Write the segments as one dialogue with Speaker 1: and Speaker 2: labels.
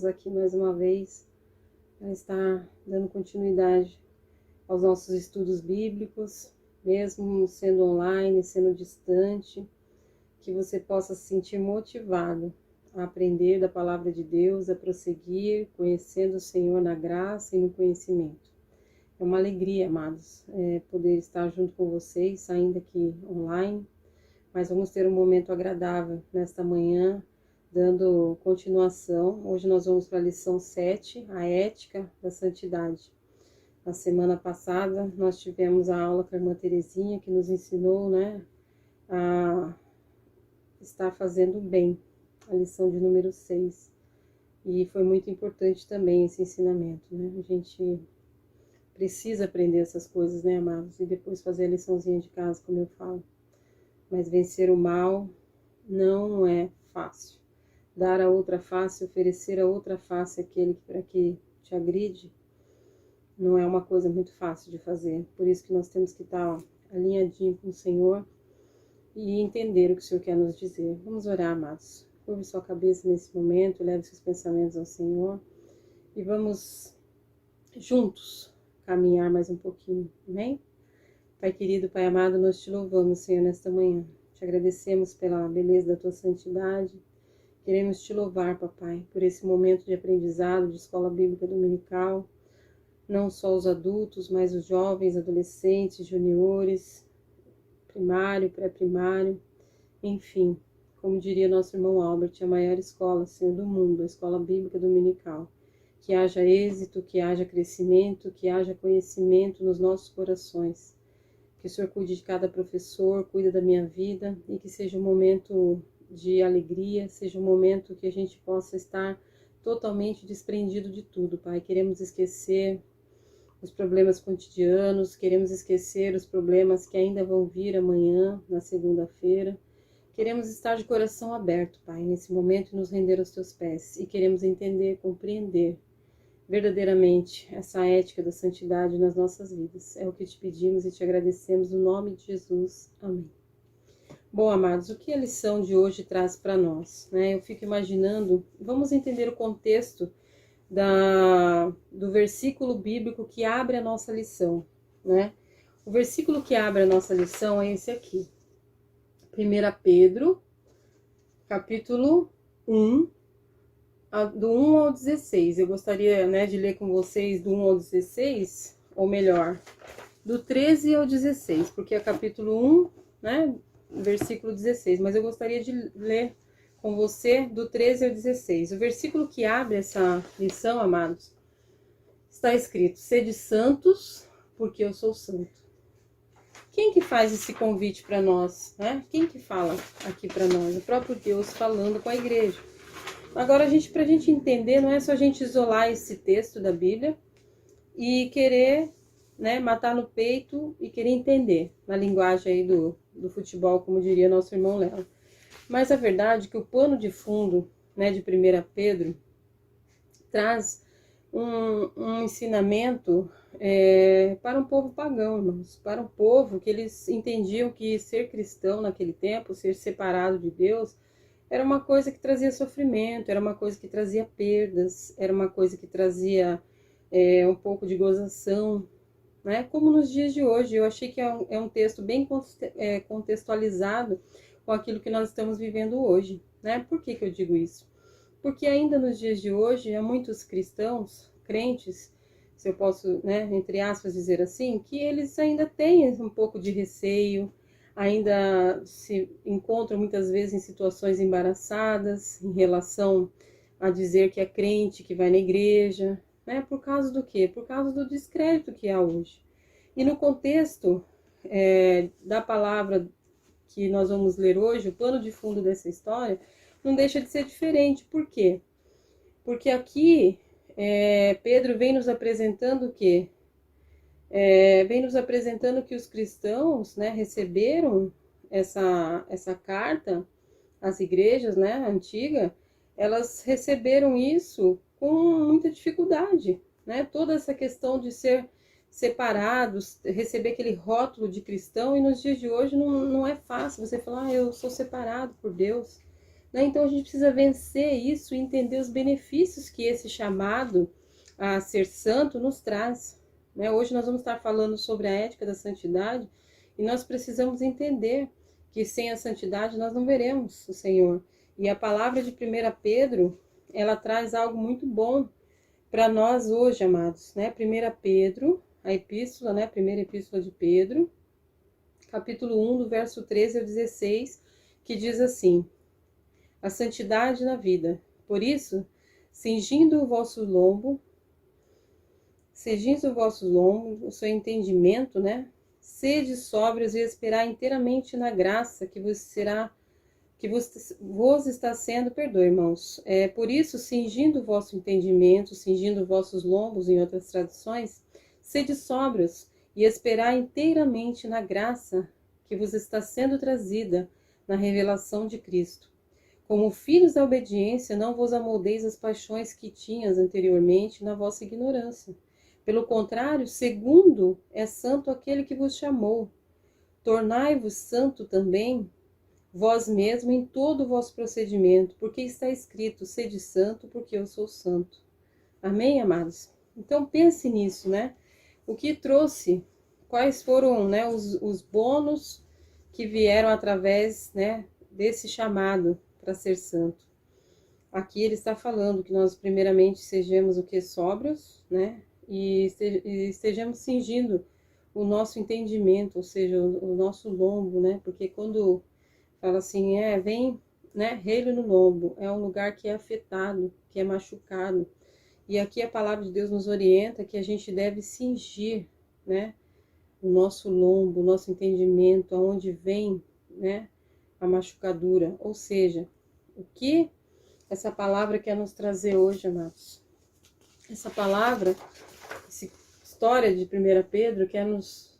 Speaker 1: estamos aqui mais uma vez para estar dando continuidade aos nossos estudos bíblicos, mesmo sendo online, sendo distante, que você possa se sentir motivado a aprender da palavra de Deus, a prosseguir, conhecendo o Senhor na graça e no conhecimento. É uma alegria, amados, poder estar junto com vocês, ainda aqui online, mas vamos ter um momento agradável nesta manhã, dando continuação. Hoje nós vamos para a lição 7, a ética da santidade. Na semana passada nós tivemos a aula com a irmã Terezinha, que nos ensinou, a estar fazendo bem, a lição de número 6. E foi muito importante também esse ensinamento, A gente precisa aprender essas coisas, amados? E depois fazer a liçãozinha de casa, como eu falo. Mas vencer o mal não é fácil. Dar a outra face, oferecer a outra face àquele para que te agride, não é uma coisa muito fácil de fazer. Por isso que nós temos que estar alinhadinho com o Senhor e entender o que o Senhor quer nos dizer. Vamos orar, amados. Curve sua cabeça nesse momento, leve seus pensamentos ao Senhor e vamos juntos caminhar mais um pouquinho, amém? Pai querido, Pai amado, nós te louvamos, Senhor, nesta manhã. Te agradecemos pela beleza da tua santidade. Queremos te louvar, papai, por esse momento de aprendizado de escola bíblica dominical. Não só os adultos, mas os jovens, adolescentes, juniores, primário, pré-primário, enfim. Como diria nosso irmão Albert, a maior escola, Senhor, do mundo, a escola bíblica dominical. Que haja êxito, que haja crescimento, que haja conhecimento nos nossos corações. Que o Senhor cuide de cada professor, cuide da minha vida e que seja um momento de alegria, seja um momento que a gente possa estar totalmente desprendido de tudo, Pai. Queremos esquecer os problemas cotidianos, queremos esquecer os problemas que ainda vão vir amanhã, na segunda-feira. Queremos estar de coração aberto, Pai, nesse momento e nos render aos teus pés. E queremos entender, compreender verdadeiramente essa ética da santidade nas nossas vidas. É o que te pedimos e te agradecemos no nome de Jesus. Amém. Bom, amados, o que a lição de hoje traz para nós? Eu fico imaginando, vamos entender o contexto do versículo bíblico que abre a nossa lição, O versículo que abre a nossa lição é esse aqui. 1 Pedro, capítulo 1, do 1 ao 16. Eu gostaria, de ler com vocês do 1 ao 16, ou melhor, do 13 ao 16, porque é capítulo 1, versículo 16, mas eu gostaria de ler com você do 13 ao 16. O versículo que abre essa lição, amados, está escrito: sede santos, porque eu sou santo. Quem que faz esse convite para nós, Quem que fala aqui para nós? O próprio Deus falando com a igreja. Agora, para a gente entender, não é só a gente isolar esse texto da Bíblia e querer, matar no peito e querer entender, na linguagem aí do futebol, como diria nosso irmão Léo. Mas a verdade é que o pano de fundo, de 1 Pedro, traz um ensinamento para um povo pagão, irmãos, para um povo que eles entendiam que ser cristão naquele tempo, ser separado de Deus, era uma coisa que trazia sofrimento, era uma coisa que trazia perdas, era uma coisa que trazia um pouco de gozação, como nos dias de hoje. Eu achei que é um texto bem contextualizado com aquilo que nós estamos vivendo hoje, Por que eu digo isso? Porque ainda nos dias de hoje, há muitos cristãos, crentes, se eu posso, entre aspas, dizer assim, que eles ainda têm um pouco de receio, ainda se encontram muitas vezes em situações embaraçadas em relação a dizer que é crente, que vai na igreja, Por causa do quê? Por causa do descrédito que há hoje. E no contexto da palavra que nós vamos ler hoje, o pano de fundo dessa história, não deixa de ser diferente. Por quê? Porque aqui Pedro vem nos apresentando o quê? Vem nos apresentando que os cristãos, receberam essa carta, as igrejas, antiga, elas receberam isso com muita dificuldade, Toda essa questão de ser separados, receber aquele rótulo de cristão, e nos dias de hoje não é fácil você falar, eu sou separado por Deus. né? Então a gente precisa vencer isso e entender os benefícios que esse chamado a ser santo nos traz, né? Hoje nós vamos estar falando sobre a ética da santidade e nós precisamos entender que sem a santidade nós não veremos o Senhor. E a palavra de 1 Pedro, ela traz algo muito bom para nós hoje, amados, né? 1 Pedro, a epístola, né? Primeira epístola de Pedro, capítulo 1, do verso 13 ao 16, que diz assim: a santidade na vida. Por isso, cingindo o vosso lombo, o seu entendimento, né? Sede sóbrios e esperar inteiramente na graça que vos está sendo, perdoe, irmãos. Por isso, cingindo o vosso entendimento, cingindo vossos lombos, em outras traduções, sede sóbrios e esperar inteiramente na graça que vos está sendo trazida na revelação de Cristo. Como filhos da obediência, não vos amoldeis as paixões que tinhas anteriormente na vossa ignorância. Pelo contrário, segundo é santo aquele que vos chamou. Tornai-vos santo também vós mesmo em todo o vosso procedimento, porque está escrito: sede santo, porque eu sou santo. Amém, amados? Então pense nisso, né? O que trouxe, quais foram, né, os bônus que vieram através, né, desse chamado para ser santo. Aqui ele está falando que nós primeiramente sejamos o que? Sóbrios, né? E estejamos cingindo o nosso entendimento, ou seja, o nosso lombo, né? Porque quando fala assim, vem, né, relho no lombo, é um lugar que é afetado, que é machucado. E aqui a palavra de Deus nos orienta que a gente deve cingir, né, o nosso lombo, o nosso entendimento, aonde vem, né, a machucadura. Ou seja, o que essa palavra quer nos trazer hoje, amados? Essa palavra, essa história de 1 Pedro quer nos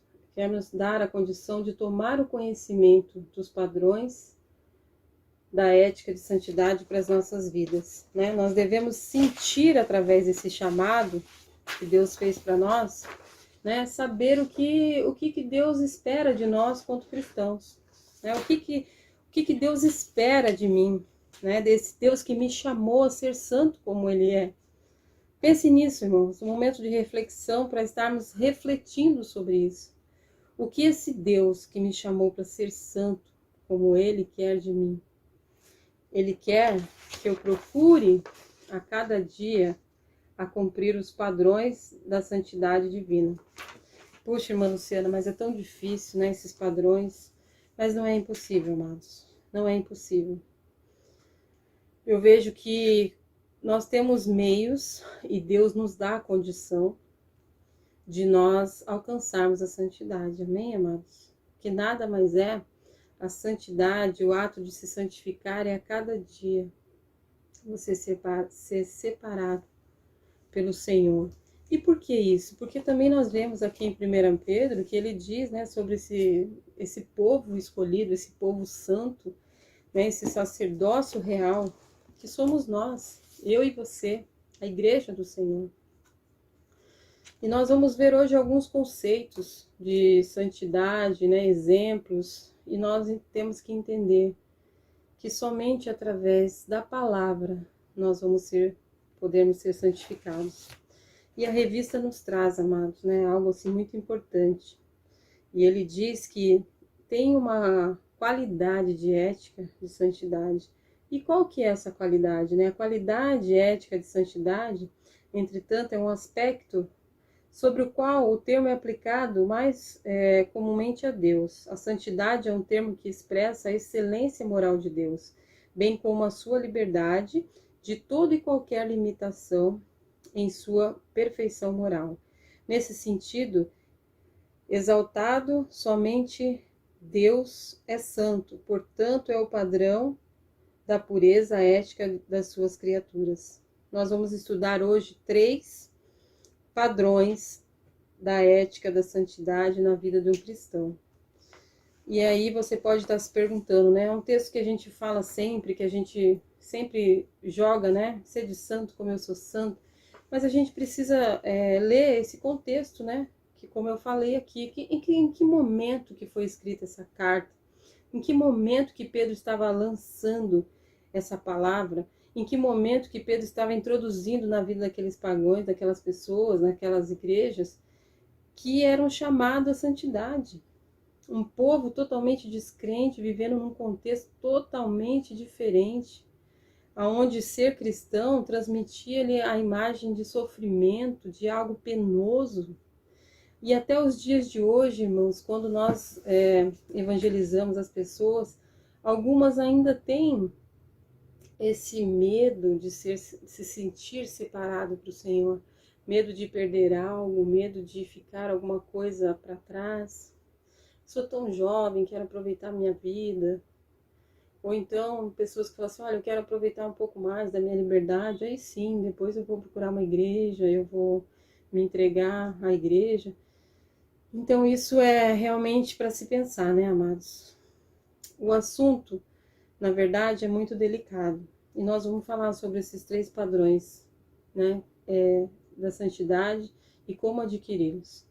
Speaker 1: dar a condição de tomar o conhecimento dos padrões da ética de santidade para as nossas vidas, né? Nós devemos sentir através desse chamado que Deus fez para nós, né? Saber o que Deus espera de nós quanto cristãos, né? O que Deus espera de mim, né? Desse Deus que me chamou a ser santo como Ele é. Pense nisso, irmãos, um momento de reflexão para estarmos refletindo sobre isso. O que esse Deus que me chamou para ser santo como Ele quer de mim? Ele quer que eu procure a cada dia a cumprir os padrões da santidade divina. Puxa, irmã Luciana, mas é tão difícil, né, esses padrões. Mas não é impossível, amados. Não é impossível. Eu vejo que nós temos meios e Deus nos dá a condição de nós alcançarmos a santidade. Amém, amados? Que nada mais é a santidade, o ato de se santificar é a cada dia você ser separado pelo Senhor. E por que isso? Porque também nós vemos aqui em 1 Pedro que ele diz, né, sobre esse povo escolhido, esse povo santo, né, esse sacerdócio real, que somos nós, eu e você, a igreja do Senhor. E nós vamos ver hoje alguns conceitos de santidade, né, exemplos, e nós temos que entender que somente através da palavra nós podemos ser santificados. E a revista nos traz, amados, né, algo assim muito importante. E ele diz que tem uma qualidade de ética de santidade. E qual que é essa qualidade, né? A qualidade ética de santidade, entretanto, é um aspecto sobre o qual o termo é aplicado mais comumente a Deus. A santidade é um termo que expressa a excelência moral de Deus, bem como a sua liberdade de toda e qualquer limitação em sua perfeição moral. Nesse sentido, exaltado, somente Deus é santo, portanto é o padrão da pureza ética das suas criaturas. Nós vamos estudar hoje 3 padrões da ética da santidade na vida de um cristão. E aí você pode estar se perguntando, né? É um texto que a gente fala sempre, que a gente sempre joga, né? Sede santo como eu sou santo. Mas a gente precisa ler esse contexto, né? Que, como eu falei aqui, em que momento que foi escrita essa carta? Em que momento que Pedro estava lançando essa palavra, em que momento que Pedro estava introduzindo na vida daqueles pagãos, daquelas pessoas, naquelas igrejas, que eram chamados à santidade. Um povo totalmente descrente, vivendo num contexto totalmente diferente, aonde ser cristão transmitia-lhe a imagem de sofrimento, de algo penoso. E até os dias de hoje, irmãos, quando nós evangelizamos as pessoas, algumas ainda têm esse medo de se sentir separado do Senhor, medo de perder algo, medo de ficar alguma coisa para trás. Sou tão jovem, quero aproveitar minha vida. Ou então, pessoas que falam assim, olha, eu quero aproveitar um pouco mais da minha liberdade, aí sim, depois eu vou procurar uma igreja, eu vou me entregar à igreja. Então, isso é realmente para se pensar, né, amados? O assunto, na verdade, é muito delicado. E nós vamos falar sobre esses 3 padrões, né, da santidade e como adquiri-los.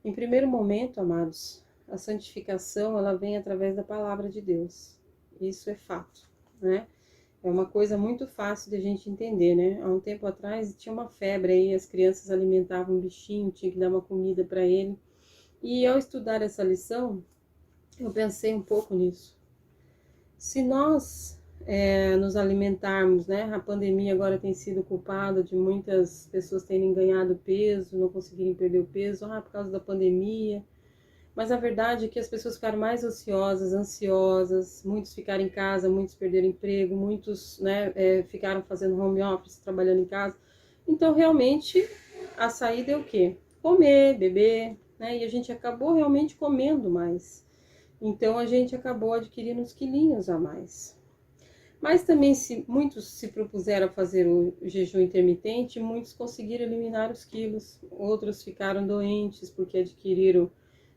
Speaker 1: Em primeiro momento, amados, a santificação, ela vem através da palavra de Deus. Isso é fato, né? É uma coisa muito fácil de a gente entender, né? Há um tempo atrás tinha uma febre aí, as crianças alimentavam um bichinho, tinha que dar uma comida para ele. E ao estudar essa lição, eu pensei um pouco nisso. Se nós nos alimentarmos, né? A pandemia agora tem sido culpada de muitas pessoas terem ganhado peso, não conseguirem perder o peso, por causa da pandemia. Mas a verdade é que as pessoas ficaram mais ociosas, ansiosas, muitos ficaram em casa, muitos perderam emprego, muitos, né, ficaram fazendo home office, trabalhando em casa. Então, realmente, a saída é o quê? Comer, beber, né? E a gente acabou realmente comendo mais. Então, a gente acabou adquirindo uns quilinhos a mais. Mas também, muitos se propuseram a fazer o jejum intermitente, muitos conseguiram eliminar os quilos. Outros ficaram doentes porque adquiriram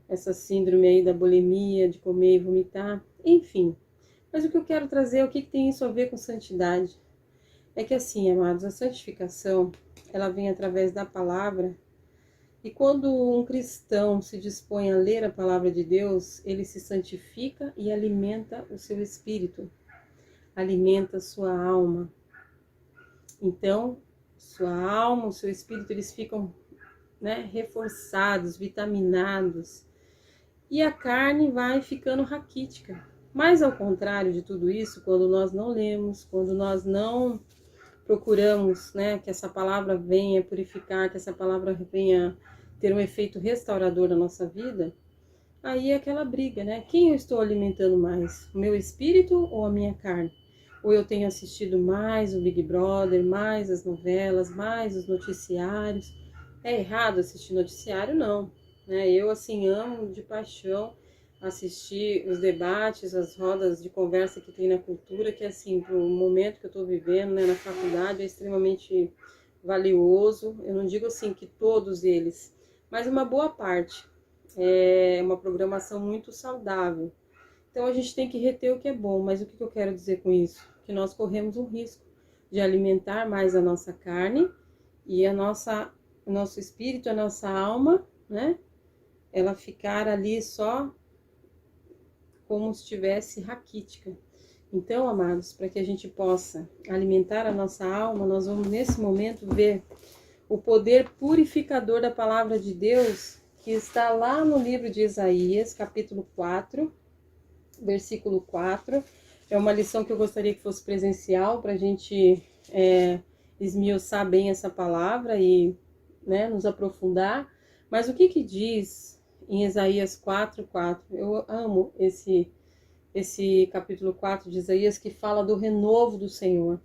Speaker 1: essa síndrome aí da bulimia, de comer e vomitar, enfim. Mas o que eu quero trazer é o que tem isso a ver com santidade. É que assim, amados, a santificação, ela vem através da palavra, e quando um cristão se dispõe a ler a palavra de Deus, ele se santifica e alimenta o seu espírito, alimenta a sua alma. Então, sua alma, o seu espírito, eles ficam, né, reforçados, vitaminados, e a carne vai ficando raquítica. Mas ao contrário de tudo isso, quando nós não lemos, quando nós não procuramos, né, que essa palavra venha purificar, que essa palavra venha ter um efeito restaurador na nossa vida, aí é aquela briga, né? Quem eu estou alimentando mais? O meu espírito ou a minha carne? Ou eu tenho assistido mais o Big Brother, mais as novelas, mais os noticiários? É errado assistir noticiário? Não. Eu, assim, amo de paixão assistir os debates, as rodas de conversa que tem na cultura, que, assim, para o momento que eu estou vivendo, né, na faculdade, é extremamente valioso. Eu não digo, assim, que todos eles, mas uma boa parte. É uma programação muito saudável. Então, a gente tem que reter o que é bom, mas o que eu quero dizer com isso? Que nós corremos o risco de alimentar mais a nossa carne e o nosso espírito, a nossa alma, né? Ela ficar ali só como se estivesse raquítica. Então, amados, para que a gente possa alimentar a nossa alma, nós vamos nesse momento ver o poder purificador da palavra de Deus, que está lá no livro de Isaías, capítulo 4, versículo 4. É uma lição que eu gostaria que fosse presencial, para a gente esmiuçar bem essa palavra e, né, nos aprofundar. Mas o que diz em Isaías 4:4? Eu amo esse capítulo 4 de Isaías, que fala do renovo do Senhor.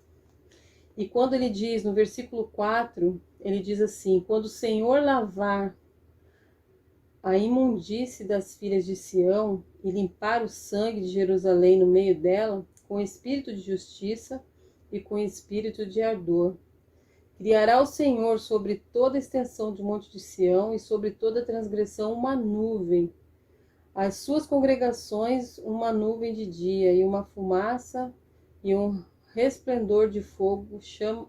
Speaker 1: E quando ele diz, no versículo 4, ele diz assim: quando o Senhor lavar a imundície das filhas de Sião e limpar o sangue de Jerusalém no meio dela, com espírito de justiça e com espírito de ardor. Criará o Senhor sobre toda a extensão do monte de Sião e sobre toda a transgressão uma nuvem. As suas congregações uma nuvem de dia e uma fumaça e um resplendor de fogo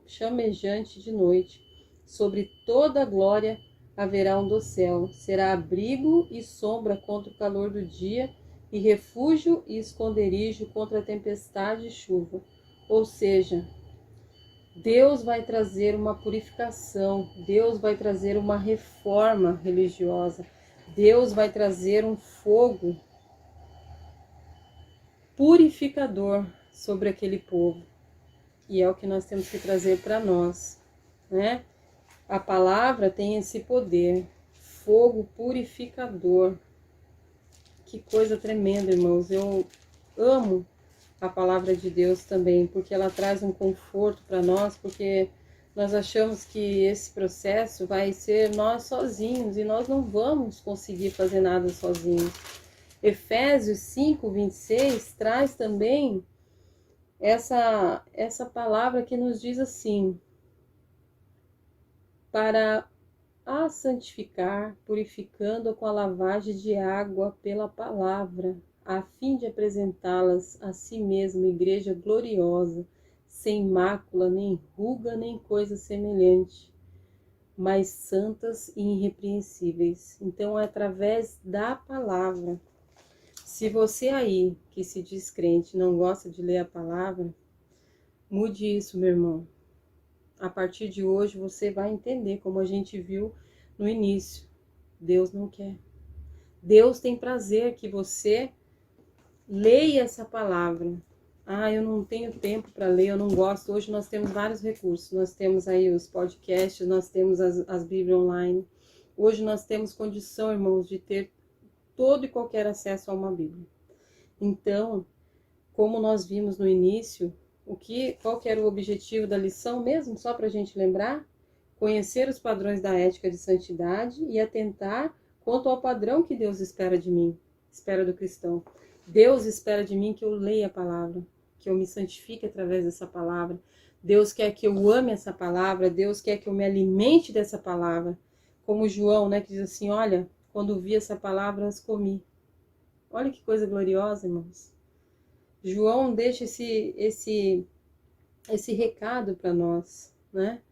Speaker 1: chamejante de noite. Sobre toda a glória haverá um dossel. Será abrigo e sombra contra o calor do dia, e refúgio e esconderijo contra a tempestade e chuva. Ou seja, Deus vai trazer uma purificação, Deus vai trazer uma reforma religiosa, Deus vai trazer um fogo purificador sobre aquele povo. E é o que nós temos que trazer para nós, né? A palavra tem esse poder, fogo purificador. Que coisa tremenda, irmãos. Eu amo a palavra de Deus também, porque ela traz um conforto para nós, porque nós achamos que esse processo vai ser nós sozinhos e nós não vamos conseguir fazer nada sozinhos. Efésios 5:26 traz também essa palavra que nos diz assim: para a santificar, purificando-a com a lavagem de água pela palavra, a fim de apresentá-las a si mesma, igreja gloriosa, sem mácula, nem ruga, nem coisa semelhante, mas santas e irrepreensíveis. Então é através da palavra. Se você aí, que se diz crente, não gosta de ler a palavra, mude isso, meu irmão. A partir de hoje você vai entender, como a gente viu no início. Deus não quer. Deus tem prazer que você leia essa palavra. Ah, eu não tenho tempo para ler, eu não gosto. Hoje nós temos vários recursos. Nós temos aí os podcasts, nós temos as Bíblias online. Hoje nós temos condição, irmãos, de ter todo e qualquer acesso a uma Bíblia. Então, como nós vimos no início, qual que era o objetivo da lição mesmo? Só para a gente lembrar? Conhecer os padrões da ética de santidade e atentar quanto ao padrão que Deus espera de mim, espera do cristão. Deus espera de mim que eu leia a palavra, que eu me santifique através dessa palavra. Deus quer que eu ame essa palavra, Deus quer que eu me alimente dessa palavra. Como João, né, que diz assim, olha, quando vi essa palavra, as comi. Olha que coisa gloriosa, irmãos. João deixa esse recado para nós, né?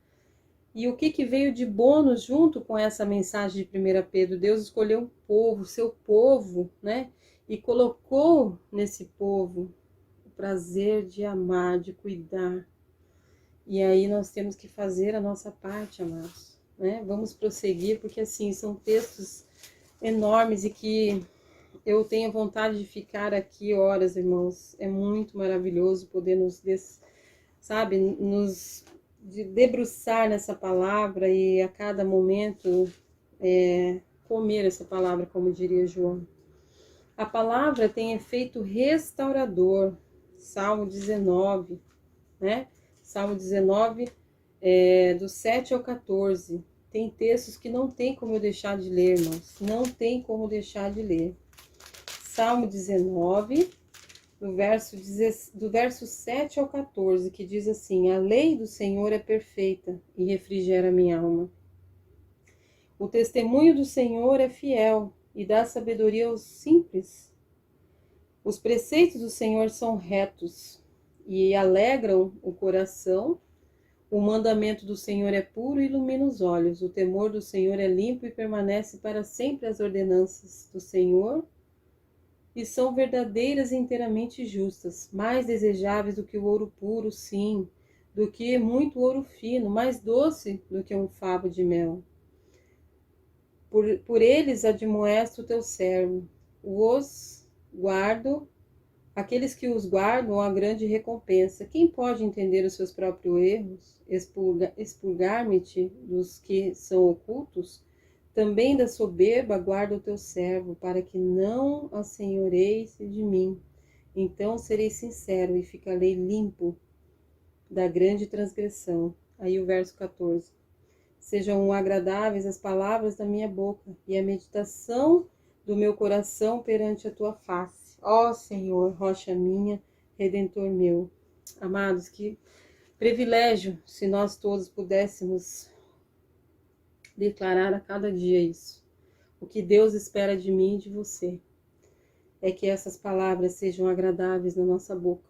Speaker 1: E o que veio de bônus junto com essa mensagem de 1 Pedro? Deus escolheu um povo, seu povo, né? E colocou nesse povo o prazer de amar, de cuidar. E aí nós temos que fazer a nossa parte, amados, né? Vamos prosseguir, porque assim, são textos enormes e que eu tenho vontade de ficar aqui horas, irmãos. É muito maravilhoso poder nos debruçar nessa palavra e a cada momento comer essa palavra, como diria João. A palavra tem efeito restaurador. Salmo 19, né? Salmo 19, do 7 ao 14. Tem textos que não tem como eu deixar de ler, irmãos. Não tem como deixar de ler. Salmo 19, do verso 7 ao 14, que diz assim: a lei do Senhor é perfeita e refrigera minha alma. O testemunho do Senhor é fiel e dá sabedoria aos simples. Os preceitos do Senhor são retos e alegram o coração. O mandamento do Senhor é puro e ilumina os olhos. O temor do Senhor é limpo e permanece para sempre as ordenanças do Senhor. E são verdadeiras e inteiramente justas, mais desejáveis do que o ouro puro, sim, do que muito ouro fino, mais doce do que um favo de mel. Por eles admoesto o teu servo, os guardo, aqueles que os guardam a grande recompensa. Quem pode entender os seus próprios erros? Expurgar-me-te dos que são ocultos? Também da soberba guarda o teu servo, para que não assenhoreis de mim. Então serei sincero e ficarei limpo da grande transgressão. Aí o verso 14. Sejam agradáveis as palavras da minha boca e a meditação do meu coração perante a tua face. Ó Senhor, rocha minha, Redentor meu. Amados, que privilégio se nós todos pudéssemos declarar a cada dia isso. O que Deus espera de mim e de você é que essas palavras sejam agradáveis na nossa boca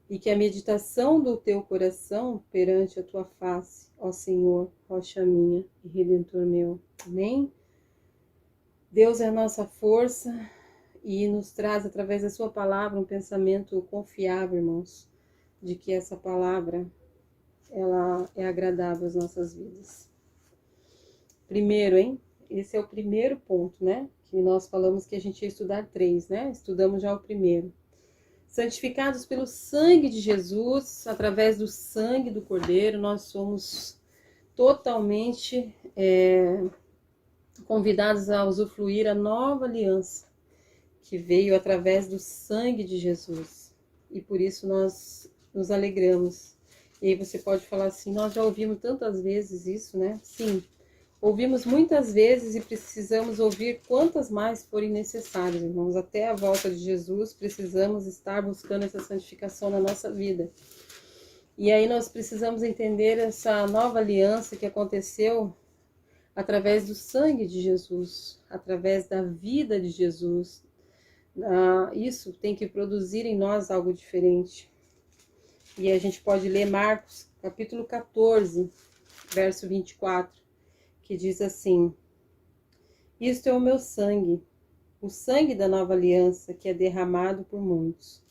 Speaker 1: e que a meditação do teu coração perante a tua face, ó Senhor, rocha minha e Redentor meu. Amém? Deus é a nossa força e nos traz através da sua palavra um pensamento confiável, irmãos. de que essa palavra, ela é agradável às nossas vidas. Primeiro, hein? Esse é o primeiro ponto, né? Que nós falamos que a gente ia estudar 3, né? Estudamos já o primeiro. Santificados pelo sangue de Jesus, através do sangue do Cordeiro, nós somos totalmente convidados a usufruir a nova aliança que veio através do sangue de Jesus. E por isso nós nos alegramos. E aí você pode falar assim, nós já ouvimos tantas vezes isso, né? Sim, ouvimos muitas vezes e precisamos ouvir quantas mais forem necessárias, irmãos. Até a volta de Jesus, precisamos estar buscando essa santificação na nossa vida. E aí nós precisamos entender essa nova aliança que aconteceu através do sangue de Jesus, através da vida de Jesus. Isso tem que produzir em nós algo diferente. E a gente pode ler Marcos, capítulo 14, verso 24, que diz assim: isto é o meu sangue, o sangue da nova aliança, que é derramado por muitos,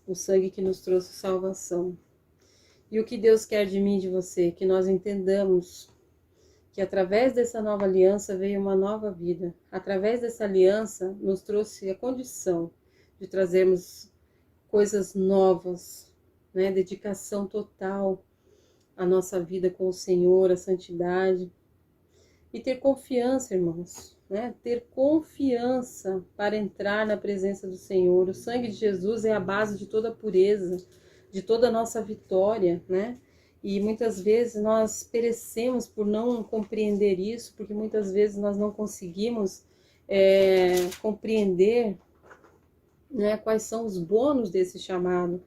Speaker 1: o sangue que nos trouxe salvação. E o que Deus quer de mim e de você? Que nós entendamos que através dessa nova aliança veio uma nova vida. Através dessa aliança nos trouxe a condição de trazermos coisas novas, né? Dedicação total à nossa vida com o Senhor, a santidade. E ter confiança, irmãos, né? Ter confiança para entrar na presença do Senhor. O sangue de Jesus é a base de toda a pureza, de toda a nossa vitória, né? E muitas vezes nós perecemos por não compreender isso, porque muitas vezes nós não conseguimos compreender, né, quais são os bônus desse chamado.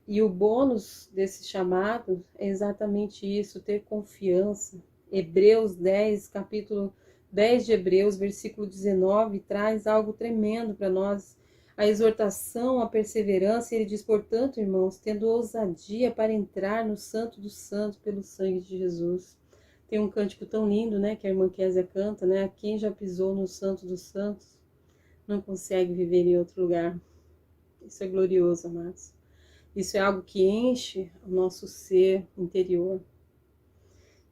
Speaker 1: E o bônus desse chamado é exatamente isso, ter confiança. Hebreus 10, capítulo 10 de Hebreus, versículo 19, traz algo tremendo para nós. A exortação, a perseverança, ele diz, portanto, irmãos, tendo ousadia para entrar no Santo dos Santos pelo sangue de Jesus. Tem um cântico tão lindo, né, que a irmã Késia canta, né? Quem já pisou no Santo dos Santos não consegue viver em outro lugar. Isso é glorioso, amados. Isso é algo que enche o nosso ser interior.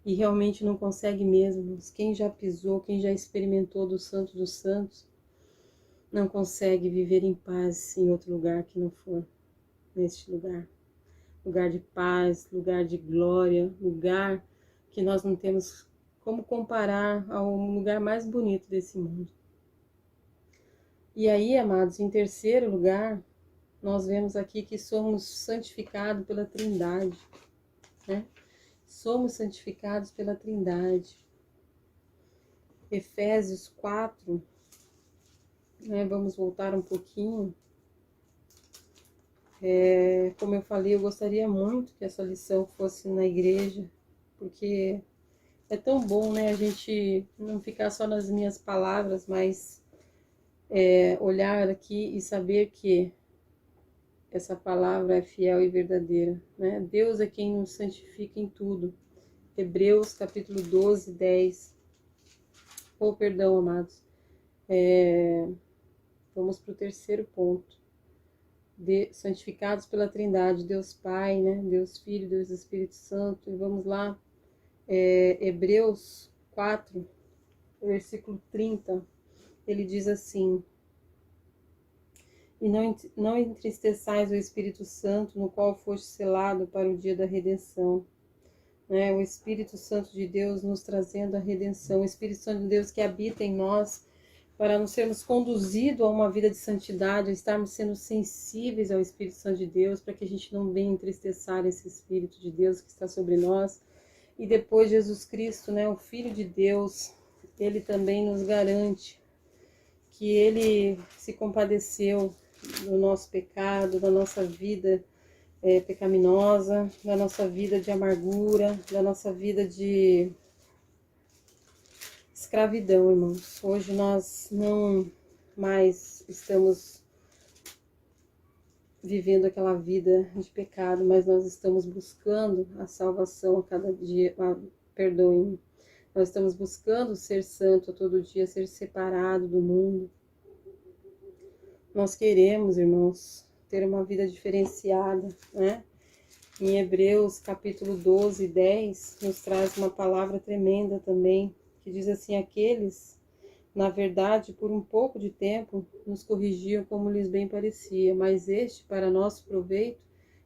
Speaker 1: E realmente não consegue mesmo. Quem já pisou, quem já experimentou do Santo dos Santos, não consegue viver em paz em outro lugar que não for neste lugar. Lugar de paz, lugar de glória, lugar que nós não temos como comparar ao lugar mais bonito desse mundo. E aí, amados, em terceiro lugar, nós vemos aqui que somos santificados pela Trindade, né? Somos santificados pela Trindade. Efésios 4, né? Vamos voltar um pouquinho. Como eu falei, eu gostaria muito que essa lição fosse na igreja, porque é tão bom, né? A gente não ficar só nas minhas palavras, mas olhar aqui e saber que essa palavra é fiel e verdadeira, né? Deus é quem nos santifica em tudo. Hebreus capítulo 12, 10. Oh, perdão, amados. Vamos para o terceiro ponto. Santificados pela Trindade, Deus Pai, né? Deus Filho, Deus Espírito Santo. E vamos lá, Hebreus 4, versículo 30. Ele diz assim: e não entristeçais o Espírito Santo, no qual foste selado para o dia da redenção. Né? O Espírito Santo de Deus nos trazendo a redenção. O Espírito Santo de Deus que habita em nós, para nos sermos conduzidos a uma vida de santidade, a estarmos sendo sensíveis ao Espírito Santo de Deus, para que a gente não venha entristecer esse Espírito de Deus que está sobre nós. E depois Jesus Cristo, né, o Filho de Deus, ele também nos garante que ele se compadeceu do nosso pecado, da nossa vida pecaminosa, da nossa vida de amargura, da nossa vida de escravidão, irmãos. Hoje nós não mais estamos vivendo aquela vida de pecado, mas nós estamos buscando a salvação a cada dia, perdoem-me. Nós estamos buscando ser santo a todo dia, ser separado do mundo. Nós queremos, irmãos, ter uma vida diferenciada, né? Em Hebreus capítulo 12, 10, nos traz uma palavra tremenda também, que diz assim: aqueles, na verdade, por um pouco de tempo, nos corrigiam como lhes bem parecia, mas este, para nosso proveito,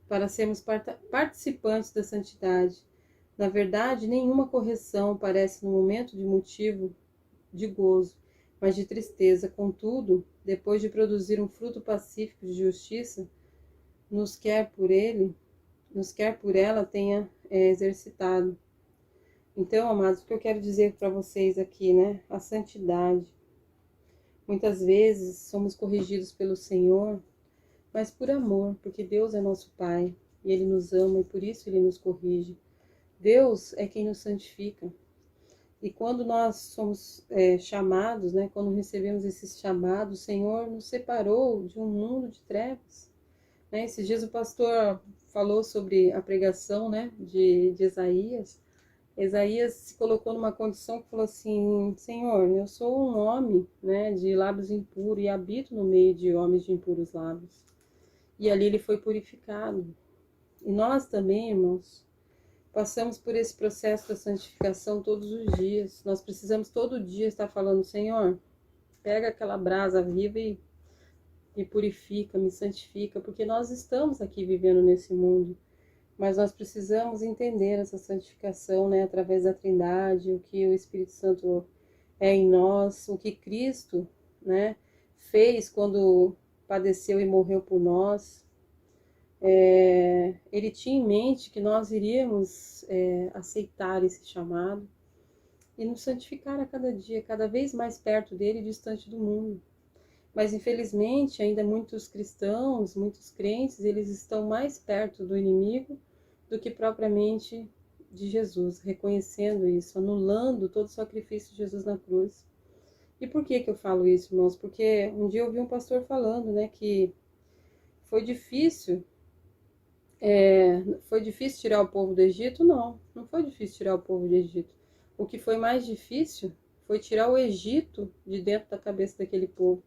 Speaker 1: para sermos participantes da santidade. Na verdade, nenhuma correção parece no momento de motivo de gozo, mas de tristeza. Contudo, depois de produzir um fruto pacífico de justiça, nos quer por ela tenha exercitado. Então, amados, o que eu quero dizer para vocês aqui, né? A santidade. Muitas vezes somos corrigidos pelo Senhor, mas por amor, porque Deus é nosso Pai e Ele nos ama e por isso Ele nos corrige. Deus é quem nos santifica. E quando nós somos chamados, né, quando recebemos esses chamados, o Senhor nos separou de um mundo de trevas. Né? Esses dias o pastor falou sobre a pregação, né, de Isaías. Isaías se colocou numa condição que falou assim: Senhor, eu sou um homem, né, de lábios impuros e habito no meio de homens de impuros lábios. E ali ele foi purificado. E nós também, irmãos, passamos por esse processo da santificação todos os dias. Nós precisamos todo dia estar falando: Senhor, pega aquela brasa viva e me purifica, me santifica, porque nós estamos aqui vivendo nesse mundo. Mas nós precisamos entender essa santificação, né, através da Trindade, o que o Espírito Santo é em nós, o que Cristo, né, fez quando padeceu e morreu por nós. Ele tinha em mente que nós iríamos aceitar esse chamado e nos santificar a cada dia, cada vez mais perto dele e distante do mundo. Mas infelizmente ainda muitos cristãos, muitos crentes, eles estão mais perto do inimigo do que propriamente de Jesus, reconhecendo isso, anulando todo o sacrifício de Jesus na cruz. E por que eu falo isso, irmãos? Porque um dia eu ouvi um pastor falando, né, que foi difícil tirar o povo do Egito? Não, não foi difícil tirar o povo do Egito. O que foi mais difícil foi tirar o Egito de dentro da cabeça daquele povo.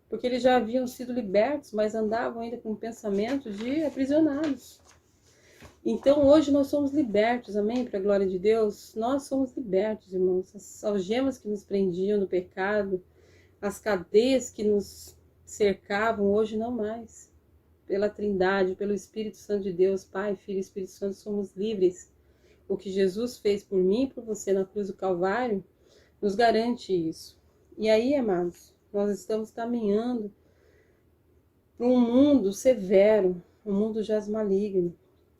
Speaker 1: Porque eles já haviam sido libertos, mas andavam ainda com o pensamento de aprisionados. Então hoje nós somos libertos, amém? Para a glória de Deus, nós somos libertos, irmãos. As algemas que nos prendiam no pecado, as cadeias que nos cercavam, hoje não mais. Pela Trindade, pelo Espírito Santo de Deus, Pai, Filho e Espírito Santo, somos livres. O que Jesus fez por mim e por você na cruz do Calvário nos garante isso. E aí, amados, nós estamos caminhando para um mundo severo, um mundo jaz maligno,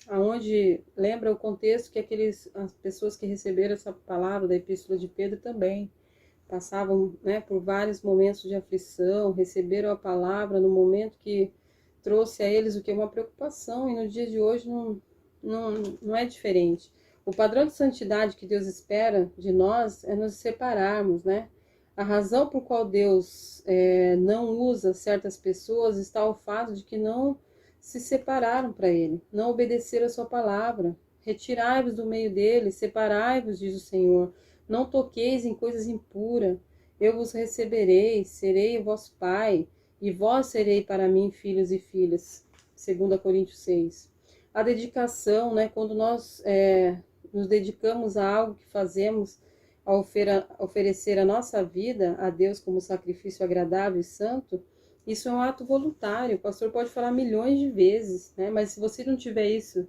Speaker 1: aonde lembra o contexto que as pessoas que receberam essa palavra da Epístola de Pedro também passavam, né, por vários momentos de aflição, receberam a palavra no momento que trouxe a eles o que é uma preocupação, e no dia de hoje não é diferente. O padrão de santidade que Deus espera de nós é nos separarmos, né? A razão por qual Deus não usa certas pessoas está ao fato de que não se separaram para Ele, não obedeceram a sua palavra. Retirai-vos do meio dele, separai-vos, diz o Senhor. Não toqueis em coisas impuras. Eu vos receberei, serei o vosso Pai, e vós serei para mim filhos e filhas. 2 Coríntios 6. A dedicação, né, quando nós nos dedicamos a algo que fazemos, a oferecer a nossa vida a Deus como sacrifício agradável e santo, isso é um ato voluntário. O pastor pode falar milhões de vezes, né? Mas se você não tiver isso,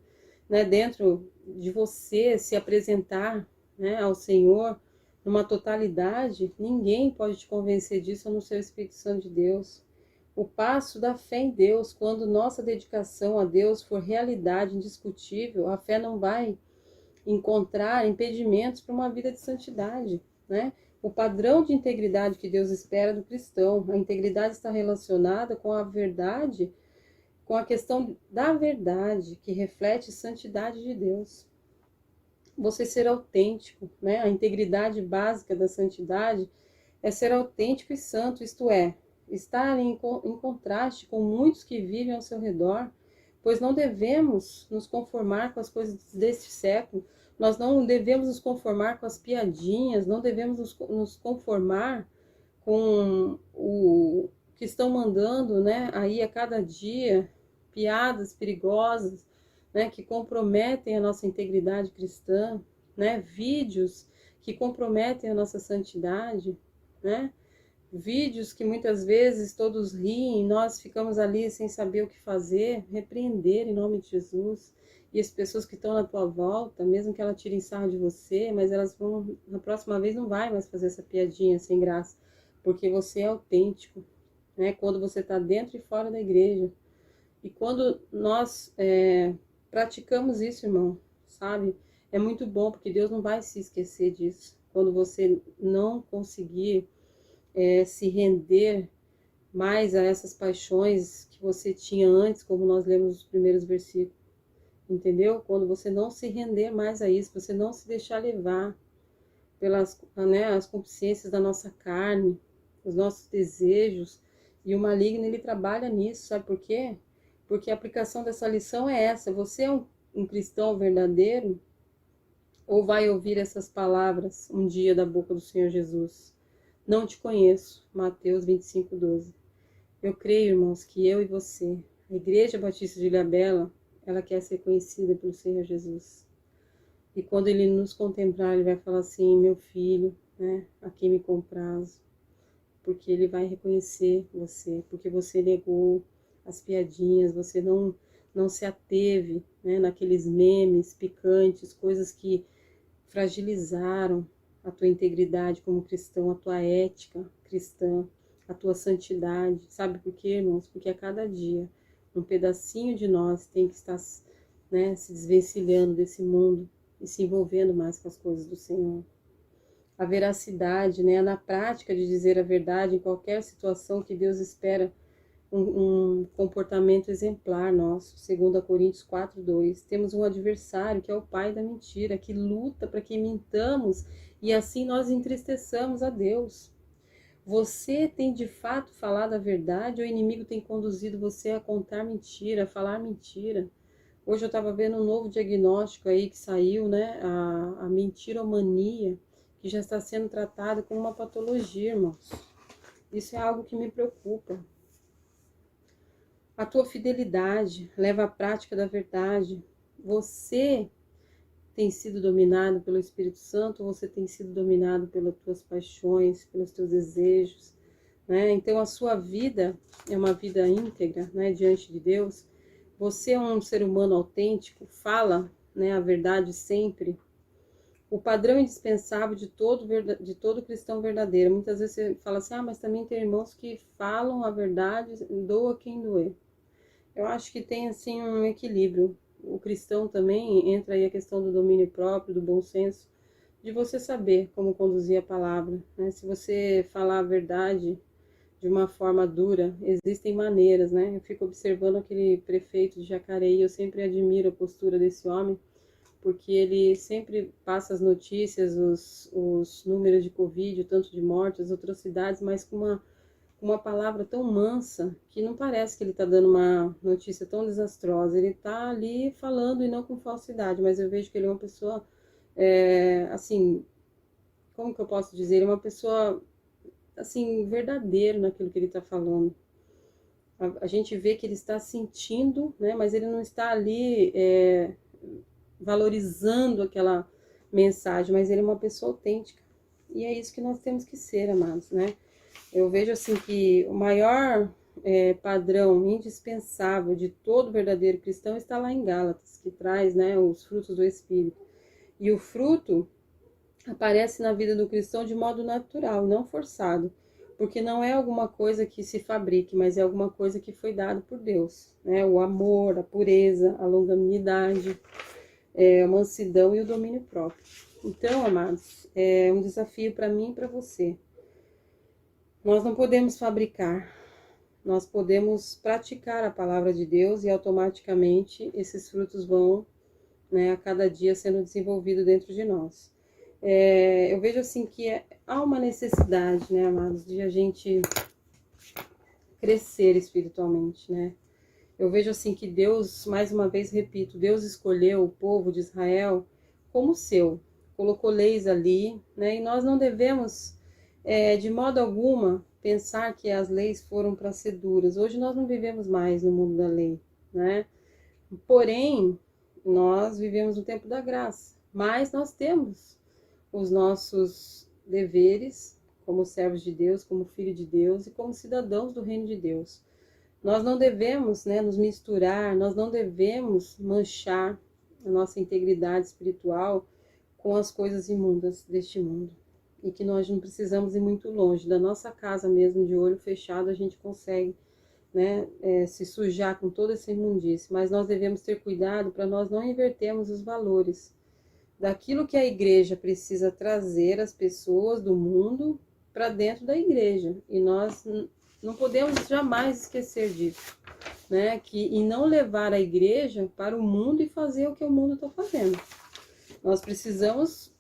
Speaker 1: né, dentro de você, se apresentar, né, ao Senhor numa totalidade, ninguém pode te convencer disso a não ser o Espírito Santo de Deus. O passo da fé em Deus, quando nossa dedicação a Deus for realidade indiscutível, a fé não vai encontrar impedimentos para uma vida de santidade, né? O padrão de integridade que Deus espera do cristão, a integridade está relacionada com a verdade, com a questão da verdade, que reflete santidade de Deus. Você ser autêntico, né? A integridade básica da santidade é ser autêntico e santo, isto é, estar em contraste com muitos que vivem ao seu redor, pois não devemos nos conformar com as coisas deste século, nós não devemos nos conformar com as piadinhas, não devemos nos conformar com o que estão mandando, né, aí a cada dia, piadas perigosas, né, que comprometem a nossa integridade cristã, né, vídeos que comprometem a nossa santidade, né, vídeos que muitas vezes todos riem, nós ficamos ali sem saber o que fazer, repreender em nome de Jesus. E as pessoas que estão na tua volta, mesmo que ela tirem sarro de você, mas elas vão, na próxima vez não vai mais fazer essa piadinha sem graça, porque você é autêntico, né? Quando você está dentro e fora da igreja. E quando nós praticamos isso, irmão, sabe? É muito bom, porque Deus não vai se esquecer disso. Quando você não conseguir se render mais a essas paixões que você tinha antes, como nós lemos nos primeiros versículos, entendeu? Quando você não se render mais a isso, você não se deixar levar pelas, né, as concupiscências da nossa carne, os nossos desejos, e o maligno ele trabalha nisso, sabe por quê? Porque a aplicação dessa lição é essa: você é um cristão verdadeiro, ou vai ouvir essas palavras um dia da boca do Senhor Jesus? Não te conheço, Mateus 25:12. Eu creio, irmãos, que eu e você, a Igreja Batista de Ilhabela, ela quer ser conhecida pelo Senhor Jesus. E quando ele nos contemplar, ele vai falar assim: meu filho, né, a quem me comprazo. Porque ele vai reconhecer você, porque você negou as piadinhas, você não se ateve, né, naqueles memes picantes, coisas que fragilizaram a tua integridade como cristão, a tua ética cristã, a tua santidade. Sabe por quê, irmãos? Porque a cada dia um pedacinho de nós tem que estar, né, se desvencilhando desse mundo e se envolvendo mais com as coisas do Senhor. A veracidade, né, na prática de dizer a verdade em qualquer situação, que Deus espera um comportamento exemplar nosso. 2 Coríntios 4:2. Temos um adversário que é o pai da mentira, que luta para que mintamos e assim nós entristeçamos a Deus. Você tem de fato falado a verdade ou o inimigo tem conduzido você a contar mentira, a falar mentira? Hoje eu estava vendo um novo diagnóstico aí que saiu, né? A mentiromania, que já está sendo tratada como uma patologia, irmãos. Isso é algo que me preocupa. A tua fidelidade leva à prática da verdade. Você tem sido dominado pelo Espírito Santo ou você tem sido dominado pelas tuas paixões, pelos teus desejos, né? Então a sua vida é uma vida íntegra, né, diante de Deus. Você é um ser humano autêntico, fala, né, a verdade sempre. O padrão indispensável de todo cristão verdadeiro. Muitas vezes você fala assim: mas também tem irmãos que falam a verdade, doa quem doer. Eu acho que tem assim um equilíbrio. O cristão também entra aí a questão do domínio próprio, do bom senso, de você saber como conduzir a palavra, né? Se você falar a verdade de uma forma dura, existem maneiras, né? Eu fico observando aquele prefeito de Jacareí, eu sempre admiro a postura desse homem, porque ele sempre passa as notícias, os números de Covid, o tanto de mortes, as atrocidades, mas com uma palavra tão mansa, que não parece que ele está dando uma notícia tão desastrosa. Ele está ali falando e não com falsidade, mas eu vejo que ele é uma pessoa, assim, como que eu posso dizer? Ele é uma pessoa, assim, verdadeiro naquilo que ele está falando. A gente vê que ele está sentindo, né, mas ele não está ali valorizando aquela mensagem, mas ele é uma pessoa autêntica. E é isso que nós temos que ser, amados, né? Eu vejo assim que o maior padrão indispensável de todo verdadeiro cristão está lá em Gálatas, que traz, né, os frutos do Espírito. E o fruto aparece na vida do cristão de modo natural, não forçado, porque não é alguma coisa que se fabrique, mas é alguma coisa que foi dado por Deus, né? O amor, a pureza, a longanimidade, a mansidão e o domínio próprio. Então, amados, é um desafio para mim e para você. Nós não podemos fabricar, nós podemos praticar a palavra de Deus e automaticamente esses frutos vão, né, a cada dia sendo desenvolvidos dentro de nós. Eu vejo assim que há uma necessidade, né, amados, de a gente crescer espiritualmente, né? Eu vejo assim que Deus, mais uma vez repito, Deus escolheu o povo de Israel como seu, colocou leis ali, né? E nós não devemos, de modo alguma, pensar que as leis foram para ser duras. Hoje nós não vivemos mais no mundo da lei, né? Porém, Nós vivemos no tempo da graça, mas nós temos os nossos deveres como servos de Deus, como filho de Deus e como cidadãos do reino de Deus. Nós não devemos, né, nos misturar, nós não devemos manchar a nossa integridade espiritual com as coisas imundas deste mundo. E que nós não precisamos ir muito longe, da nossa casa mesmo, de olho fechado, a gente consegue, né, se sujar com toda essa imundície. Mas nós devemos ter cuidado para nós não invertermos os valores daquilo que a igreja precisa trazer as pessoas do mundo para dentro da igreja. E nós não podemos jamais esquecer disso, né? E não levar a igreja para o mundo e fazer o que o mundo está fazendo. Nós precisamos,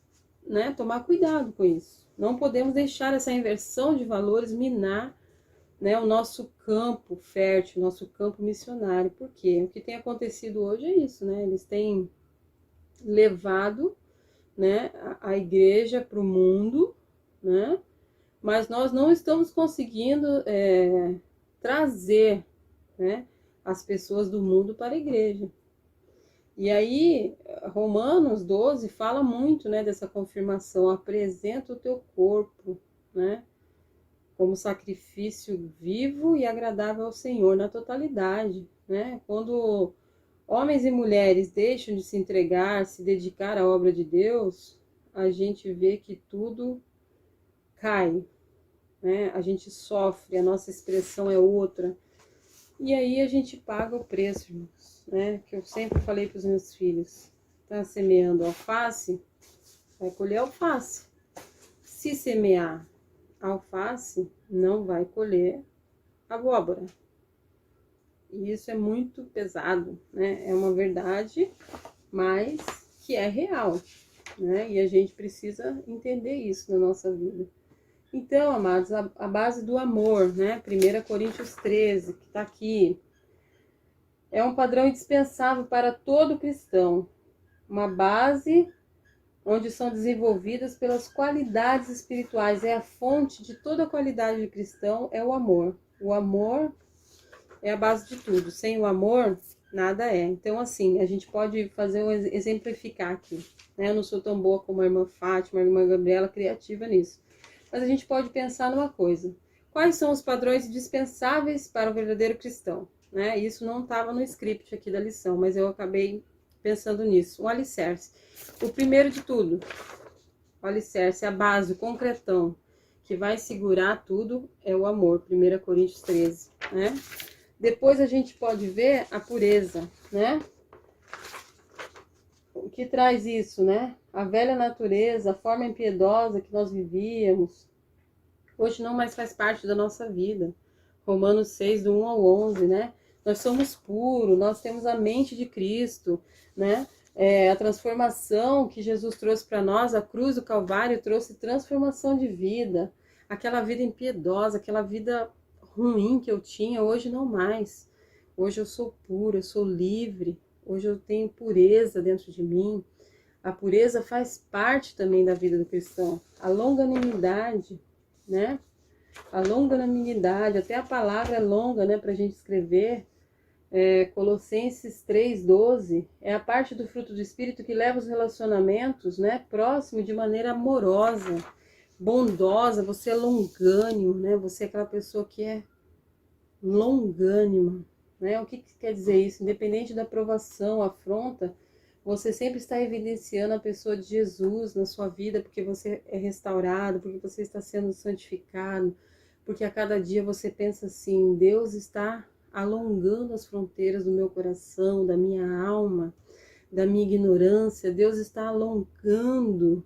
Speaker 1: né, tomar cuidado com isso. Não podemos deixar essa inversão de valores minar, né, o nosso campo fértil, o nosso campo missionário. Porque o que tem acontecido hoje é isso, né? Eles têm levado, né, a igreja para o mundo, né? Mas nós não estamos conseguindo trazer, né, as pessoas do mundo para a igreja. E aí, Romanos 12 fala muito, né, dessa confirmação: apresenta o teu corpo, né, como sacrifício vivo e agradável ao Senhor, na totalidade, né? Quando homens e mulheres deixam de se entregar, se dedicar à obra de Deus, a gente vê que tudo cai, né? A gente sofre, a nossa expressão é outra. E aí a gente paga o preço, irmãos, né? Que eu sempre falei para os meus filhos: tá semeando alface, vai colher alface. Se semear alface, não vai colher abóbora. E isso é muito pesado, né? É uma verdade, mas que é real, né? E a gente precisa entender isso na nossa vida. Então, amados, a base do amor, né? 1 Coríntios 13, que está aqui, é um padrão indispensável para todo cristão. Uma base onde são desenvolvidas pelas qualidades espirituais. É a fonte de toda a qualidade de cristão, é o amor. O amor é a base de tudo. Sem o amor, nada é. Então, assim, a gente pode exemplificar aqui, né? Eu não sou tão boa como a irmã Fátima, a irmã Gabriela, criativa nisso. Mas a gente pode pensar numa coisa: quais são os padrões indispensáveis para o verdadeiro cristão, né? Isso não estava no script aqui da lição, mas eu acabei pensando nisso. Um alicerce. O primeiro de tudo, o alicerce, a base, o concretão, que vai segurar tudo, é o amor. 1 Coríntios 13, né? Depois a gente pode ver a pureza, né? O que traz isso, né? A velha natureza, a forma impiedosa que nós vivíamos, hoje não mais faz parte da nossa vida. Romanos 6, do 1 ao 11, né? Nós somos puros, nós temos a mente de Cristo, né? A transformação que Jesus trouxe para nós, a cruz do Calvário trouxe transformação de vida. Aquela vida impiedosa, aquela vida ruim que eu tinha, hoje não mais. Hoje eu sou pura, eu sou livre. Hoje eu tenho pureza dentro de mim. A pureza faz parte também da vida do cristão. A longanimidade, né? A longanimidade, até a palavra é longa, né, para a gente escrever. Colossenses 3:12 é a parte do fruto do Espírito que leva os relacionamentos, né, próximos de maneira amorosa, bondosa. Você é longânimo, né? Você é aquela pessoa que é longânima, né? O que quer dizer isso? Independente da provação, afronta, você sempre está evidenciando a pessoa de Jesus na sua vida, porque você é restaurado, porque você está sendo santificado, porque a cada dia você pensa assim: Deus está alongando as fronteiras do meu coração, da minha alma, da minha ignorância. Deus está alongando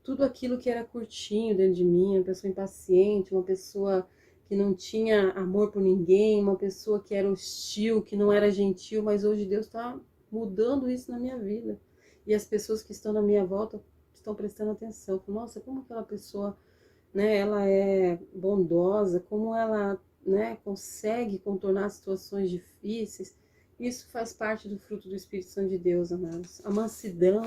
Speaker 1: tudo aquilo que era curtinho dentro de mim, uma pessoa impaciente, uma pessoa que não tinha amor por ninguém, uma pessoa que era hostil, que não era gentil, mas hoje Deus está mudando isso na minha vida. E as pessoas que estão na minha volta estão prestando atenção. Nossa, como aquela pessoa, né, ela é bondosa, como ela, né, consegue contornar situações difíceis. Isso faz parte do fruto do Espírito Santo de Deus, amados. A mansidão,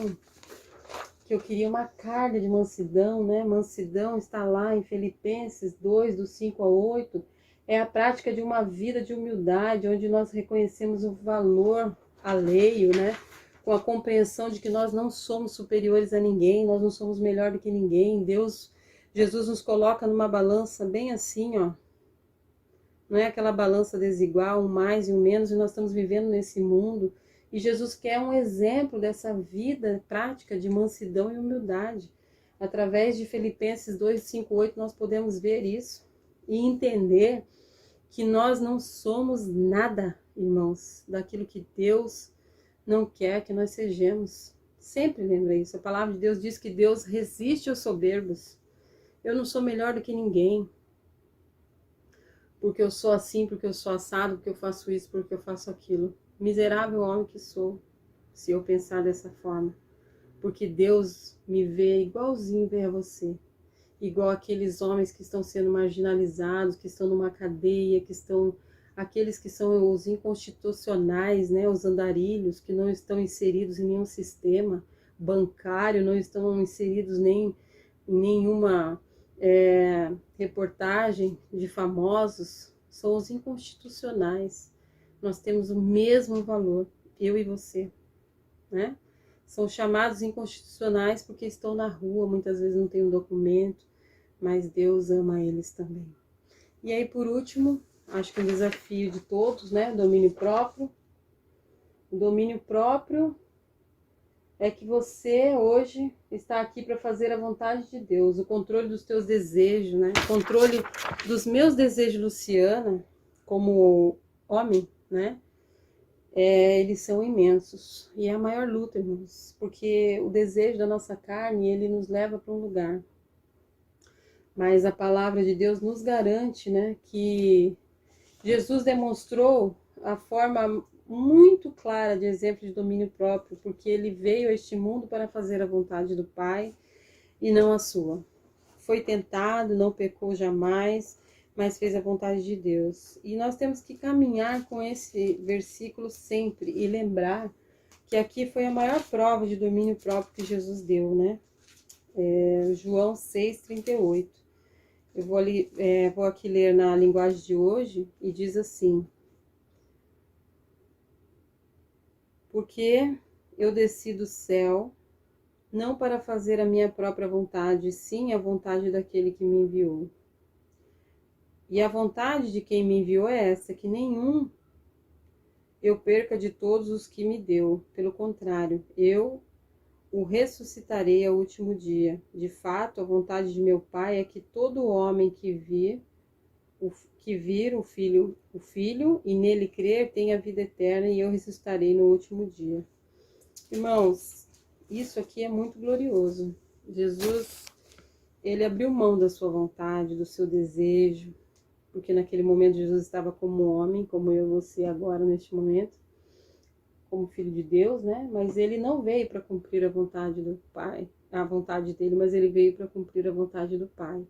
Speaker 1: que eu queria uma carga de mansidão, né? Mansidão está lá em Filipenses 2, do 5 ao 8. É a prática de uma vida de humildade, onde nós reconhecemos o valor alheio, né? Com a compreensão de que nós não somos superiores a ninguém, nós não somos melhor do que ninguém. Jesus nos coloca numa balança bem assim, ó. Não é aquela balança desigual, um mais e um menos, e nós estamos vivendo nesse mundo. E Jesus quer um exemplo dessa vida prática de mansidão e humildade. Através de Filipenses 2, 5, 8, nós podemos ver isso e entender que nós não somos nada, irmãos, daquilo que Deus não quer que nós sejamos. Sempre lembra isso. A palavra de Deus diz que Deus resiste aos soberbos. Eu não sou melhor do que ninguém, porque eu sou assim, porque eu sou assado, porque eu faço isso, porque eu faço aquilo. Miserável homem que sou, se eu pensar dessa forma. Porque Deus me vê igualzinho vê a você. Igual aqueles homens que estão sendo marginalizados, que estão numa cadeia, aqueles que são os inconstitucionais, né, os andarilhos, que não estão inseridos em nenhum sistema bancário, não estão inseridos nem em nenhuma reportagem de famosos, são os inconstitucionais. Nós temos o mesmo valor, eu e você, né? São chamados inconstitucionais porque estão na rua, muitas vezes não tem um documento, mas Deus ama eles também. E aí, por último, acho que um desafio de todos, né? Domínio próprio. O domínio próprio é que você hoje está aqui para fazer a vontade de Deus, o controle dos teus desejos, né? O controle dos meus desejos, Luciana, como homem, né? Eles são imensos. E é a maior luta, irmãos, porque o desejo da nossa carne, ele nos leva para um lugar. Mas a palavra de Deus nos garante, né, que Jesus demonstrou a forma muito clara de exemplo de domínio próprio, porque ele veio a este mundo para fazer a vontade do Pai e não a sua. Foi tentado, não pecou jamais, mas fez a vontade de Deus. E nós temos que caminhar com esse versículo sempre e lembrar que aqui foi a maior prova de domínio próprio que Jesus deu, né? João 6,38. Eu vou aqui ler na linguagem de hoje e diz assim: porque eu desci do céu, não para fazer a minha própria vontade, sim a vontade daquele que me enviou. E a vontade de quem me enviou é essa, que nenhum eu perca de todos os que me deu. Pelo contrário, eu o ressuscitarei ao último dia. De fato, a vontade de meu Pai é que todo homem que vir o Filho e nele crer tenha vida eterna, e eu ressuscitarei no último dia. Irmãos, isso aqui é muito glorioso. Jesus, ele abriu mão da sua vontade, do seu desejo, porque naquele momento Jesus estava como homem, como eu e você agora neste momento, como filho de Deus, né? Mas ele não veio para cumprir a vontade do Pai, a vontade dele, mas ele veio para cumprir a vontade do Pai.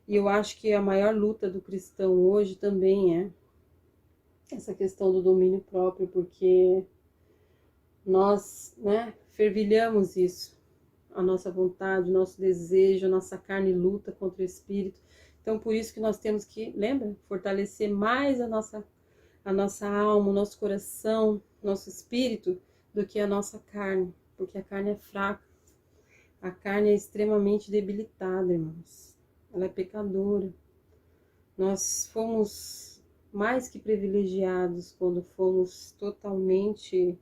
Speaker 1: E eu acho que a maior luta do cristão hoje também é essa questão do domínio próprio, porque nós, né, fervilhamos isso, a nossa vontade, o nosso desejo, a nossa carne luta contra o espírito. Então, por isso que nós temos que, lembra, fortalecer mais a nossa alma, o nosso coração, nosso espírito, do que a nossa carne, porque a carne é fraca, a carne é extremamente debilitada, irmãos. Ela é pecadora. Nós fomos mais que privilegiados quando fomos totalmente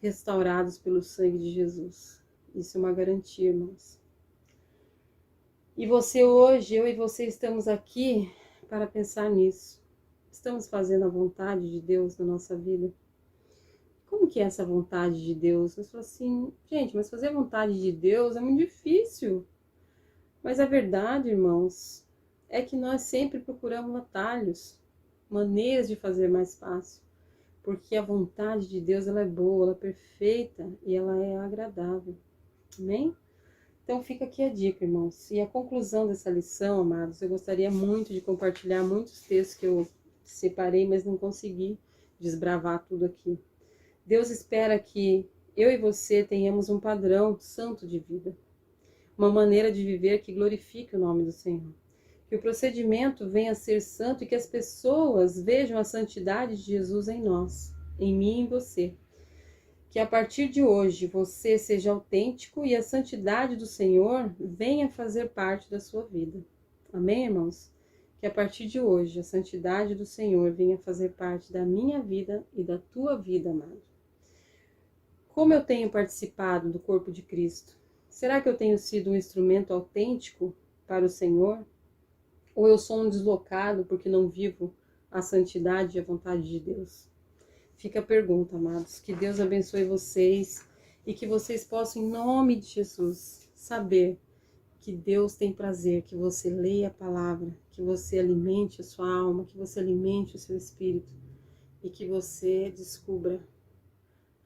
Speaker 1: restaurados pelo sangue de Jesus. Isso é uma garantia, irmãos. E você hoje, eu e você estamos aqui para pensar nisso. Estamos fazendo a vontade de Deus na nossa vida? Como que é essa vontade de Deus? Eu falo assim, gente, mas fazer a vontade de Deus é muito difícil. Mas a verdade, irmãos, é que nós sempre procuramos atalhos, maneiras de fazer mais fácil. Porque a vontade de Deus, ela é boa, ela é perfeita e ela é agradável. Amém? Então fica aqui a dica, irmãos. E a conclusão dessa lição, amados, eu gostaria muito de compartilhar muitos textos que eu separei, mas não consegui desbravar tudo aqui. Deus espera que eu e você tenhamos um padrão santo de vida, uma maneira de viver que glorifique o nome do Senhor. Que o procedimento venha a ser santo e que as pessoas vejam a santidade de Jesus em nós, em mim e em você. Que a partir de hoje você seja autêntico e a santidade do Senhor venha fazer parte da sua vida. Amém, irmãos? Que a partir de hoje a santidade do Senhor venha fazer parte da minha vida e da tua vida, amado. Como eu tenho participado do corpo de Cristo? Será que eu tenho sido um instrumento autêntico para o Senhor? Ou eu sou um deslocado porque não vivo a santidade e a vontade de Deus? Fica a pergunta, amados. Que Deus abençoe vocês e que vocês possam, em nome de Jesus, saber que Deus tem prazer que você leia a palavra, que você alimente a sua alma, que você alimente o seu espírito e que você descubra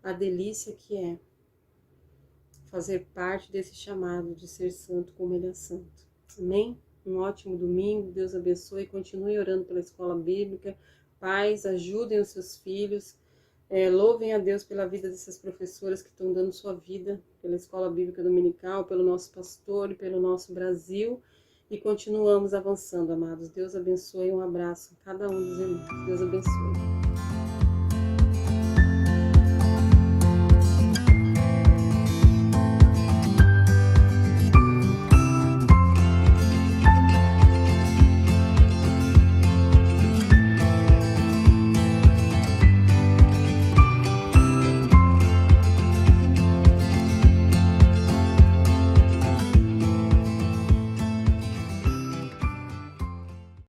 Speaker 1: a delícia que é fazer parte desse chamado de ser santo como Ele é santo. Amém? Um ótimo domingo, Deus abençoe, continue orando pela escola bíblica. Pais, ajudem os seus filhos. Louvem a Deus pela vida dessas professoras que estão dando sua vida pela Escola Bíblica Dominical, pelo nosso pastor e pelo nosso Brasil. E continuamos avançando, amados. Deus abençoe. Um abraço a cada um dos irmãos. Deus abençoe.